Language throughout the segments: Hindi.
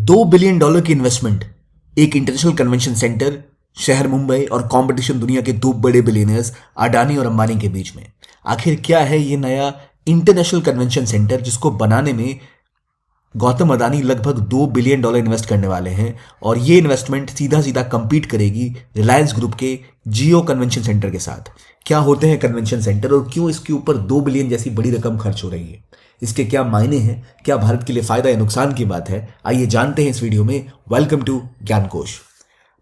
$2 बिलियन की इन्वेस्टमेंट, एक इंटरनेशनल कन्वेंशन सेंटर शहर मुंबई और कंपटीशन दुनिया के दो बड़े बिलियनर्स अडानी और अंबानी के बीच में। आखिर क्या है ये नया इंटरनेशनल कन्वेंशन सेंटर जिसको बनाने में गौतम अडानी लगभग $2 बिलियन इन्वेस्ट करने वाले हैं, और ये इन्वेस्टमेंट सीधा सीधा compete करेगी रिलायंस ग्रुप के जियो कन्वेंशन सेंटर के साथ। क्या होते हैं कन्वेंशन सेंटर और क्यों इसके ऊपर 2 बिलियन जैसी बड़ी रकम खर्च हो रही है, इसके क्या मायने हैं, क्या भारत के लिए फायदा या नुकसान की बात है, आइए जानते हैं इस वीडियो में। वेलकम टू ज्ञान कोश।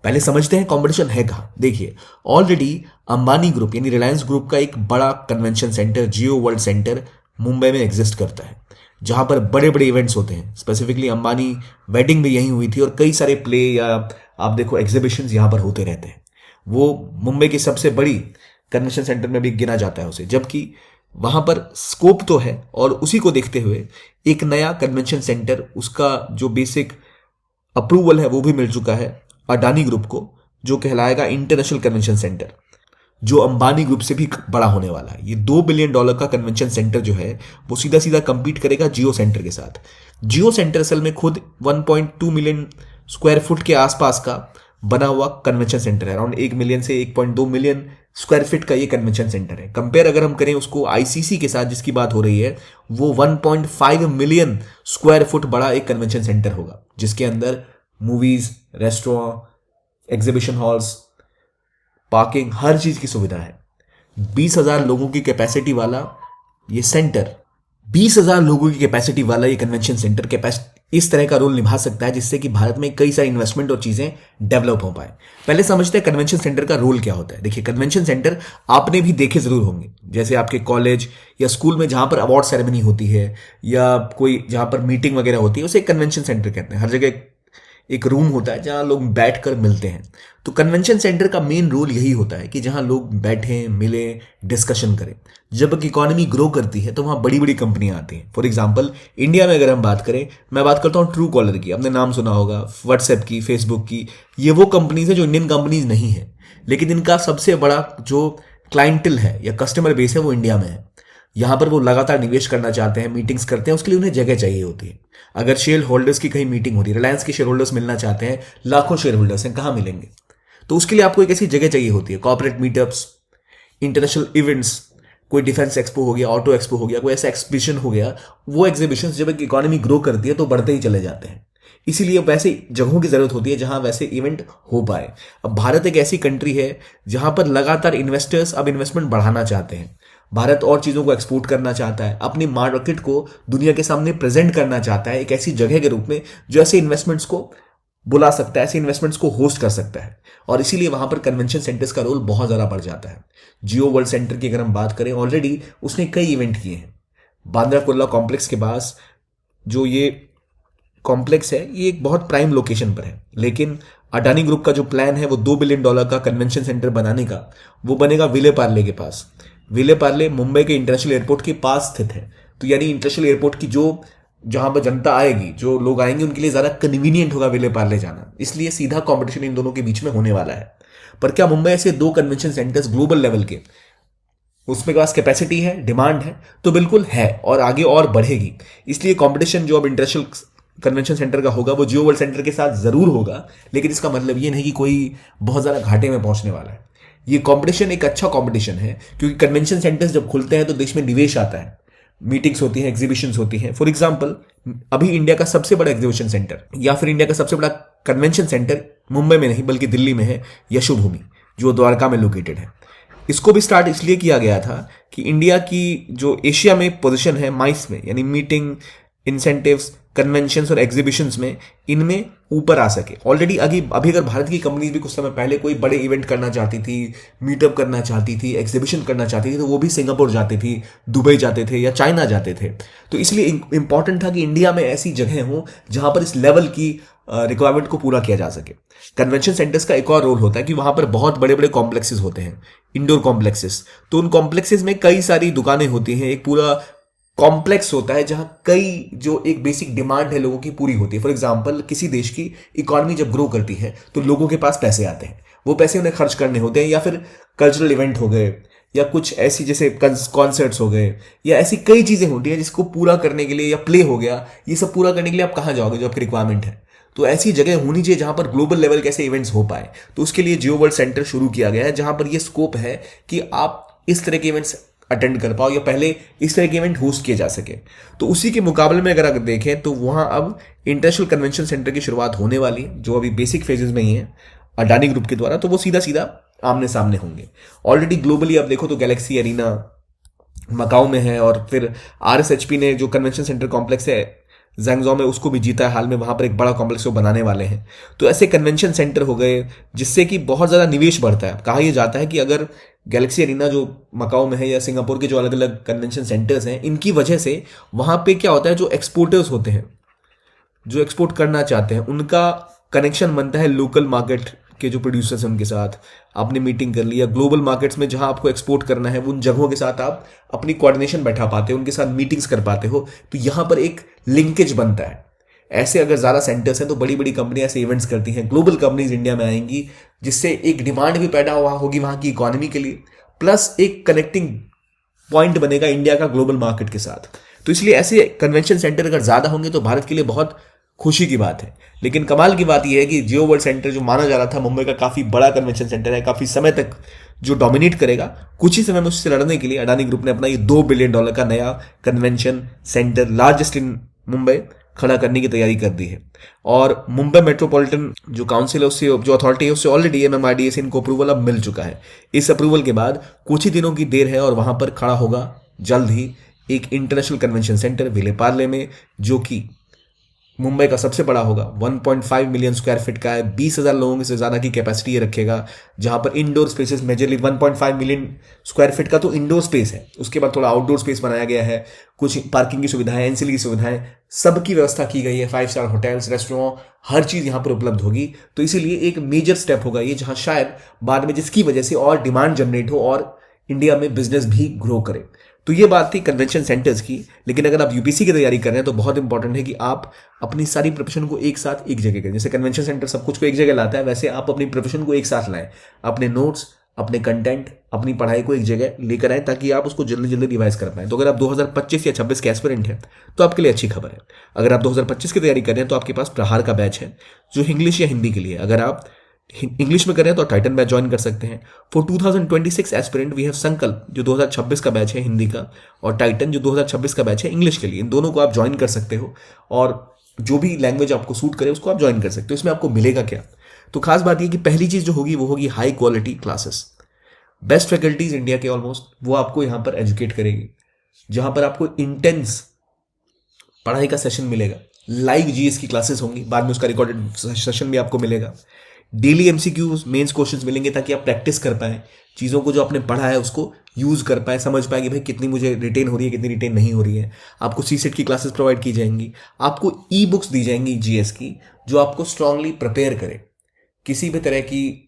पहले समझते हैं कंपटीशन है कहाँ। देखिए, ऑलरेडी अंबानी ग्रुप यानी रिलायंस ग्रुप का एक बड़ा कन्वेंशन सेंटर जियो वर्ल्ड सेंटर मुंबई में एग्जिस्ट करता है, जहां पर बड़े बड़े इवेंट्स होते हैं। स्पेसिफिकली अंबानी वेडिंग भी यहीं हुई थी और कई सारे प्ले या आप देखो एग्जीबिशंस यहां पर होते रहते हैं। वो मुंबई की सबसे बड़ी कन्वेंशन सेंटर में भी गिना जाता है उसे, जबकि वहां पर स्कोप तो है और उसी को देखते हुए एक नया कन्वेंशन सेंटर, उसका जो बेसिक अप्रूवल है वो भी मिल चुका है अडानी ग्रुप को, जो कहलाएगा इंटरनेशनल कन्वेंशन सेंटर, जो अंबानी ग्रुप से भी बड़ा होने वाला है। ये $2 बिलियन का कन्वेंशन सेंटर जो है वो सीधा सीधा compete करेगा जियो सेंटर के साथ। जियो सेंटर असल में खुद 1.2 मिलियन स्क्वायर फुट के आसपास का बना हुआ कन्वेंशन सेंटर है। अराउंड 1 मिलियन से 1.2 मिलियन स्क्वायर फीट का ये कन्वेंशन सेंटर है। कंपेयर अगर हम करें उसको आईसीसी के साथ जिसकी बात हो रही है, वो 1.5 मिलियन स्क्वायर फुट बड़ा एक कन्वेंशन सेंटर होगा, जिसके अंदर movies, restaurant, exhibition halls, parking, हर चीज की सुविधा है। 20,000 लोगों की कैपेसिटी वाला ये सेंटर, 20,000 लोगों की कैपेसिटी वाला ये कन्वेंशन सेंटर इस तरह का रोल निभा सकता है जिससे कि भारत में कई सारी इन्वेस्टमेंट और चीजें डेवलप हो पाए। पहले समझते हैं कन्वेंशन सेंटर का रोल क्या होता है। देखिए, कन्वेंशन सेंटर आपने भी देखे जरूर होंगे, जैसे आपके कॉलेज या स्कूल में जहां पर अवार्ड सेरेमनी होती है या कोई जहां पर मीटिंग वगैरह होती है, उसे कन्वेंशन सेंटर कहते हैं। हर जगह एक रूम होता है जहां लोग बैठकर मिलते हैं। तो कन्वेंशन सेंटर का मेन रोल यही होता है कि जहां लोग बैठें, मिलें, डिस्कशन करें। जब इकोनॉमी ग्रो करती है तो वहां बड़ी बड़ी कंपनियां आती हैं। फॉर एग्जांपल, इंडिया में अगर हम बात करें, मैं बात करता हूं ट्रू कॉलर की, आपने नाम सुना होगा, व्हाट्सएप की, फेसबुक की। ये वो कंपनीज है जो इंडियन कंपनीज नहीं है, लेकिन इनका सबसे बड़ा जो क्लाइंटल है या कस्टमर बेस है वो इंडिया में है। यहां पर वो लगातार निवेश करना चाहते हैं, मीटिंग्स करते हैं, उसके लिए उन्हें जगह चाहिए होती है। अगर शेयर होल्डर्स की कहीं मीटिंग हो रही है, रिलायंस के शेयर होल्डर्स मिलना चाहते हैं, लाखों शेयर होल्डर्स हैं, कहां मिलेंगे? तो उसके लिए आपको एक ऐसी जगह चाहिए होती है। कॉर्पोरेट मीटअप्स, इंटरनेशनल इवेंट्स, कोई डिफेंस एक्सपो हो गया, ऑटो एक्सपो हो गया, कोई ऐसा एक्सहिबिशन हो गया, वो एग्जीबिशन जब एक इकोनॉमी ग्रो करती है तो बढ़ते ही चले जाते हैं। इसीलिए वैसे जगहों की जरूरत होती है जहां वैसे इवेंट हो पाए। अब भारत एक ऐसी कंट्री है जहां पर लगातार इन्वेस्टर्स अब इन्वेस्टमेंट बढ़ाना चाहते हैं। भारत और चीजों को एक्सपोर्ट करना चाहता है, अपनी मार्केट को दुनिया के सामने प्रेजेंट करना चाहता है एक ऐसी जगह के रूप में जो ऐसे इन्वेस्टमेंट्स को बुला सकता है, ऐसे इन्वेस्टमेंट्स को होस्ट कर सकता है। और इसीलिए वहां पर कन्वेंशन सेंटर्स का रोल बहुत ज्यादा बढ़ जाता है। जियो वर्ल्ड सेंटर की अगर हम बात करें, ऑलरेडी उसने कई इवेंट किए हैं। बांद्रा कुर्ला कॉम्प्लेक्स के पास जो ये कॉम्प्लेक्स है, ये एक बहुत प्राइम लोकेशन पर है, लेकिन अडानी ग्रुप का जो प्लान है वो $2 बिलियन का कन्वेंशन सेंटर बनाने का, वो बनेगा विले पार्ले के पास। विले पार्ले मुंबई के इंटरनेशनल एयरपोर्ट के पास स्थित है। तो यानी इंटरनेशनल एयरपोर्ट की जो जहां पर जनता आएगी, जो लोग आएंगे, उनके लिए ज्यादा कन्वीनियंट होगा विले पार्ले जाना। इसलिए सीधा कंपटीशन इन दोनों के बीच में होने वाला है। पर क्या मुंबई ऐसे दो कन्वेंशन सेंटर्स ग्लोबल लेवल के, उसमें पास कैपेसिटी है, डिमांड है? तो बिल्कुल है, और आगे और बढ़ेगी। इसलिए कंपटीशन जो अब इंटरनेशनल कन्वेंशन सेंटर का होगा वो जियो वर्ल्ड सेंटर के साथ जरूर होगा, लेकिन इसका मतलब ये नहीं कि कोई बहुत ज्यादा घाटे में पहुंचने वाला है। ये कंपटीशन एक अच्छा कंपटीशन है, क्योंकि कन्वेंशन सेंटर्स जब खुलते हैं तो देश में निवेश आता है, मीटिंग्स होती हैं, एग्जीबिशंस होती हैं। फॉर एग्जांपल, अभी इंडिया का सबसे बड़ा एग्जीबिशन सेंटर या फिर इंडिया का सबसे बड़ा कन्वेंशन सेंटर मुंबई में नहीं बल्कि दिल्ली में है, यशोभूमि, जो द्वारका में लोकेटेड है। इसको भी स्टार्ट इसलिए किया गया था कि इंडिया की जो एशिया में पोजीशन है माइस में, यानी मीटिंग, इंसेंटिव्स, कन्वेंशंस और एग्जीबिशंस में, इनमें ऊपर आ सके। ऑलरेडी अभी अगर भारत की कंपनीज भी कुछ समय पहले कोई बड़े इवेंट करना चाहती थी, मीटअप करना चाहती थी, एग्जीबिशन करना चाहती थी, तो वो भी सिंगापुर जाती थी, दुबई जाते थे या चाइना जाते थे। तो इसलिए इंपॉर्टेंट था कि इंडिया में ऐसी जगह हो जहां पर इस लेवल की रिक्वायरमेंट को पूरा किया जा सके। कन्वेंशन सेंटर्स का एक और रोल होता है कि वहां पर बहुत बड़े बड़े कॉम्प्लेक्सेस होते हैं, इंडोर कॉम्प्लेक्सेस। तो उन कॉम्प्लेक्सेस में कई सारी दुकानें होती हैं, एक पूरा कॉम्प्लेक्स होता है जहां कई जो एक बेसिक डिमांड है लोगों की पूरी होती है। फॉर एग्जांपल, किसी देश की इकोनॉमी जब ग्रो करती है तो लोगों के पास पैसे आते हैं, वो पैसे उन्हें खर्च करने होते हैं, या फिर कल्चरल इवेंट हो गए, या कुछ ऐसी जैसे कॉन्सर्ट्स हो गए, या ऐसी कई चीजें होती हैं जिसको पूरा करने के लिए, या प्ले हो गया, ये सब पूरा करने के लिए आप कहाँ जाओगे जो आपकी रिक्वायरमेंट है? तो ऐसी जगह होनी चाहिए जहां पर ग्लोबल लेवल कैसे इवेंट्स हो पाए। तो उसके लिए जियो वर्ल्ड सेंटर शुरू किया गया है, जहां पर यह स्कोप है कि आप इस तरह के इवेंट्स अटेंड कर पाओ या पहले इस तरह के इवेंट होस्ट किए जा सके। तो उसी के मुकाबले में अगर आप देखें तो वहां अब इंटरनेशनल कन्वेंशन सेंटर की शुरुआत होने वाली है, जो अभी बेसिक फेजेस में ही है अडानी ग्रुप के द्वारा। तो वो सीधा सीधा आमने सामने होंगे। ऑलरेडी ग्लोबली आप देखो तो गैलेक्सी एरिना मकाऊ में है, और फिर आरएसएचपी ने जो कन्वेंशन सेंटर कॉम्प्लेक्स है जैंगजो में, उसको भी जीता है हाल में। वहां पर एक बड़ा कॉम्प्लेक्स वो बनाने वाले हैं। तो ऐसे कन्वेंशन सेंटर हो गए जिससे कि बहुत ज्यादा निवेश बढ़ता है। कहा यह जाता है कि अगर गैलेक्सी एरिना जो मकाऊ में है या सिंगापुर के जो अलग अलग कन्वेंशन सेंटर्स हैं, इनकी वजह से वहां पे क्या होता है, जो एक्सपोर्टर्स होते हैं, जो एक्सपोर्ट करना चाहते हैं, उनका कनेक्शन बनता है लोकल मार्केट के जो प्रोड्यूसर्स हैं उनके साथ। आपने मीटिंग कर ली, या ग्लोबल मार्केट्स में जहां आपको एक्सपोर्ट करना है उन जगहों के साथ आप अपनी कोऑर्डिनेशन बैठा पाते हो, उनके साथ मीटिंग्स कर पाते हो। तो यहां पर एक लिंकेज बनता है। ऐसे अगर ज़्यादा सेंटर्स हैं तो बड़ी बड़ी कंपनियां ऐसे इवेंट्स करती हैं, ग्लोबल कंपनीज इंडिया में आएंगी, जिससे एक डिमांड भी पैदा हुआ होगी वहां की इकोनॉमी के लिए, प्लस एक कनेक्टिंग पॉइंट बनेगा इंडिया का ग्लोबल मार्केट के साथ। तो इसलिए ऐसे कन्वेंशन सेंटर अगर ज़्यादा होंगे तो भारत के लिए बहुत खुशी की बात है। लेकिन कमाल की बात यह है कि जियो वर्ल्ड सेंटर जो माना जा रहा था मुंबई का काफ़ी बड़ा कन्वेंशन सेंटर है, काफ़ी समय तक जो डोमिनेट करेगा, कुछ ही समय में उससे लड़ने के लिए अडानी ग्रुप ने अपना ये $2 बिलियन का नया convention centre, largest in Mumbai, खड़ा करने की तैयारी कर दी है। और मुंबई मेट्रोपॉलिटन जो काउंसिल है, उससे जो अथॉरिटी है, उससे ऑलरेडी MMRDA से इनको अप्रूवल अब मिल चुका है। इस अप्रूवल के बाद कुछ ही दिनों की देर है और वहां पर खड़ा होगा जल्द ही एक इंटरनेशनल कन्वेंशन सेंटर विलेपार्ले में, जो कि मुंबई का सबसे बड़ा होगा। 1.5 मिलियन स्क्वायर फीट का है, 20,000 लोगों से ज़्यादा की कैपेसिटी ये रखेगा, जहां पर indoor spaces majorly 1.5 million square feet का तो इंडोर स्पेस है, उसके बाद थोड़ा आउटडोर स्पेस बनाया गया है, कुछ पार्किंग की सुविधाएं, एनसीएल की सुविधाएं, सबकी व्यवस्था की गई है। 5 स्टार होटल्स, रेस्टोरेंट, हर चीज़ यहाँ पर उपलब्ध होगी। तो इसीलिए एक मेजर स्टेप होगा ये, जहाँ शायद बाद में जिसकी वजह से और डिमांड जनरेट हो और इंडिया में बिजनेस भी ग्रो करे। तो ये बात थी कन्वेंशन सेंटर्स की। लेकिन अगर आप यूपीसी की तैयारी कर रहे हैं तो बहुत इंपॉर्टेंट है कि आप अपनी सारी प्रिपरेशन को एक साथ एक जगह करें। जैसे कन्वेंशन सेंटर सब कुछ को एक जगह लाता है, वैसे आप अपनी प्रिपरेशन को एक साथ लाएं। अपने नोट्स, अपने कंटेंट, अपनी पढ़ाई को एक जगह लेकर आए, ताकि आप उसको जल्दी जल्दी रिवाइज कर पाएं। तो अगर आप 2025 या 26 के एस्पिरेंट हैं तो आपके लिए अच्छी खबर है। अगर आप 2025 की तैयारी कर रहे हैं तो आपके पास प्रहार का बैच है, जो इंग्लिश या हिंदी के लिए। अगर आप इंग्लिश में करें तो टाइटन बैच ज्वाइन कर सकते हैं। फॉर 2026 एस्पिरेंट वी हैव संकल्प, जो 2026 का बैच है हिंदी का, और टाइटन जो 2026 का बैच है इंग्लिश के लिए। इन दोनों को आप ज्वाइन कर सकते हो, और जो भी लैंग्वेज आपको सूट करे उसको आप ज्वाइन कर सकते हो। इसमें आपको मिलेगा क्या? तो खास बात यह कि पहली चीज जो होगी वो होगी high quality classes. Best faculties India के ऑलमोस्ट वो आपको यहां पर एजुकेट करेगी, जहां पर आपको इंटेंस पढ़ाई का सेशन मिलेगा। लाइव जीएस की क्लासेस होंगी, बाद में उसका रिकॉर्डेड सेशन भी आपको मिलेगा। डेली एमसीक्यूज, मेंस क्वेश्चंस मिलेंगे, ताकि आप प्रैक्टिस कर पाए चीज़ों को, जो आपने पढ़ा है उसको यूज़ कर पाए, समझ पाए कि भाई कितनी मुझे रिटेन हो रही है, कितनी रिटेन नहीं हो रही है। आपको सीसेट की क्लासेस प्रोवाइड की जाएंगी। आपको ई बुक्स दी जाएंगी जीएस की, जो आपको स्ट्रांगली प्रिपेयर करे। किसी भी तरह की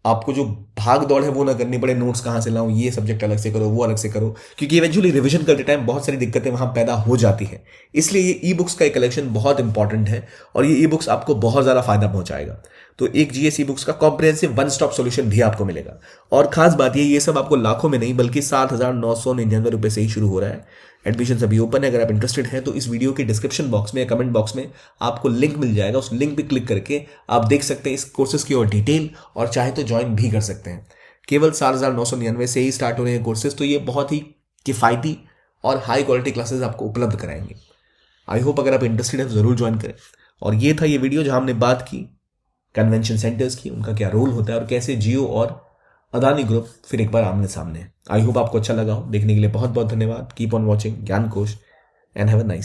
आपको जो भाग दौड़ है वो ना करनी पड़े, नोट्स कहाँ से लाऊं, ये सब्जेक्ट अलग से करो, वो अलग से करो, क्योंकि इवेंचुअली रिवीजन करते टाइम बहुत सारी दिक्कतें वहां पैदा हो जाती हैं। इसलिए ये ई बुक्स का एक कलेक्शन बहुत इंपॉर्टेंट है, और ये ई बुक्स आपको बहुत ज़्यादा फायदा पहुंचाएगा। तो एक जीएस ई बुक्स का कॉम्प्रिहेंसिव वन स्टॉप सोल्यूशन भी आपको मिलेगा। और खास बात ये सब आपको लाखों में नहीं बल्कि 7,999 रुपये से ही शुरू हो रहा है। एडमिशन अभी ओपन है। अगर आप इंटरेस्टेड हैं तो इस वीडियो के डिस्क्रिप्शन बॉक्स में या कमेंट बॉक्स में आपको लिंक मिल जाएगा। उस लिंक पे क्लिक करके आप देख सकते हैं इस कोर्सेज की और डिटेल, और चाहे तो ज्वाइन भी कर सकते हैं। केवल 4,999 से ही स्टार्ट हो रहे हैं कोर्सेज। तो ये बहुत ही किफ़ायती और हाई क्वालिटी क्लासेज आपको उपलब्ध कराएंगे। आई होप अगर आप इंटरेस्टेड हैं तो ज़रूर ज्वाइन करें। और ये था ये वीडियो जहां हमने बात की कन्वेंशन सेंटर्स की, उनका क्या रोल होता है और कैसे जियो और अदानी ग्रुप फिर एक बार आमने सामने है। आई होप आपको अच्छा लगा हो। देखने के लिए बहुत बहुत धन्यवाद। कीप ऑन वॉचिंग ज्ञान कोश and have a nice day.